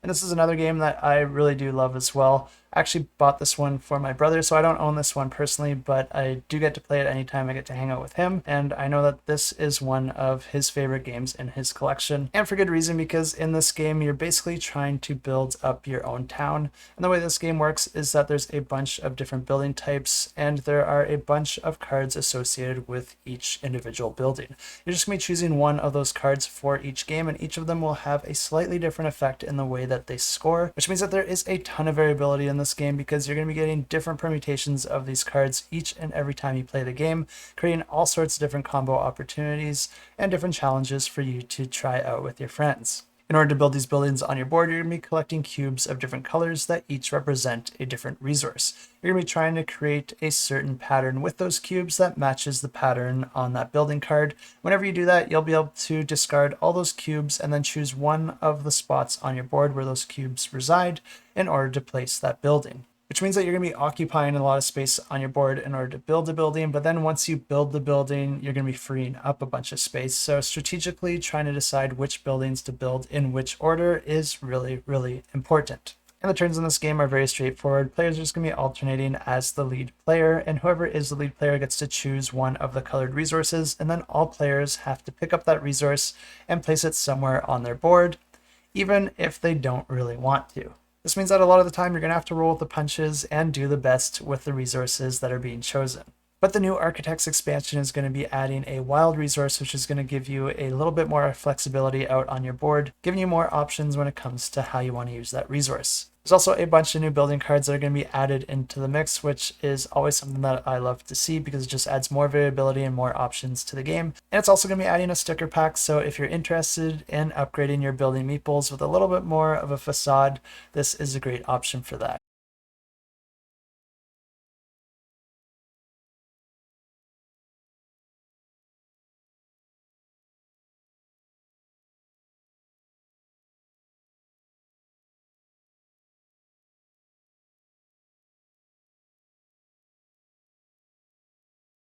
And this is another game that I really do love as well. I actually bought this one for my brother, so I don't own this one personally, but I do get to play it anytime I get to hang out with him. And I know that this is one of his favorite games in his collection. And for good reason, because in this game, you're basically trying to build up your own town. And the way this game works is that there's a bunch of different building types, and there are a bunch of cards associated with each individual building. You're just going to be choosing one of those cards for each game, and each of them will have a slightly different effect in the way that they score, which means that there is a ton of variability in this game because you're going to be getting different permutations of these cards each and every time you play the game, creating all sorts of different combo opportunities and different challenges for you to try out with your friends. In order to build these buildings on your board, you're going to be collecting cubes of different colors that each represent a different resource. You're going to be trying to create a certain pattern with those cubes that matches the pattern on that building card. Whenever you do that, you'll be able to discard all those cubes and then choose one of the spots on your board where those cubes reside in order to place that building. Which means that you're going to be occupying a lot of space on your board in order to build a building, but then once you build the building, you're going to be freeing up a bunch of space. So strategically trying to decide which buildings to build in which order is really, really important. And the turns in this game are very straightforward. Players are just going to be alternating as the lead player, and whoever is the lead player gets to choose one of the colored resources, and then all players have to pick up that resource and place it somewhere on their board, even if they don't really want to. This means that a lot of the time you're going to have to roll with the punches and do the best with the resources that are being chosen. But the new Architects expansion is going to be adding a wild resource, which is going to give you a little bit more flexibility out on your board, giving you more options when it comes to how you want to use that resource. There's also a bunch of new building cards that are going to be added into the mix, which is always something that I love to see because it just adds more variability and more options to the game. And it's also going to be adding a sticker pack, so if you're interested in upgrading your building meeples with a little bit more of a facade, this is a great option for that.